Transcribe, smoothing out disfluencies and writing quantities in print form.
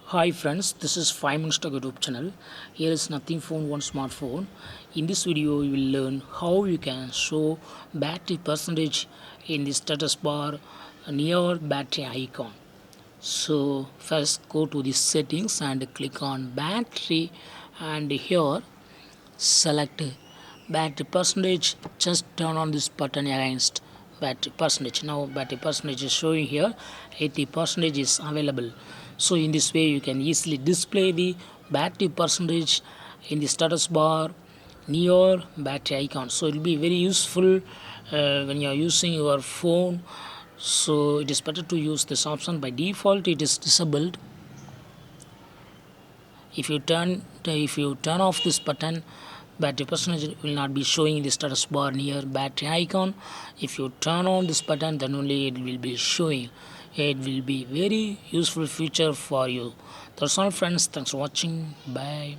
Hi friends, this is 5 Minutes Talk YouTube channel. Here is nothing phone, one smartphone. In this video, you will learn how you can show battery percentage in the status bar near battery icon. So first go to the settings and click on battery, and here select battery percentage. Just turn on this button against battery percentage. Now battery percentage is showing here 80% is available. So in this way you can easily display the battery percentage in the status bar near battery icon. So it will be very useful when you are using your phone. So it is better to use this option. By default it is disabled. If you turn off this button, battery percentage will not be showing in the status bar near battery icon. If you turn on this button, then only it will be showing. It will be very useful feature for you. That's all friends, thanks for watching. Bye.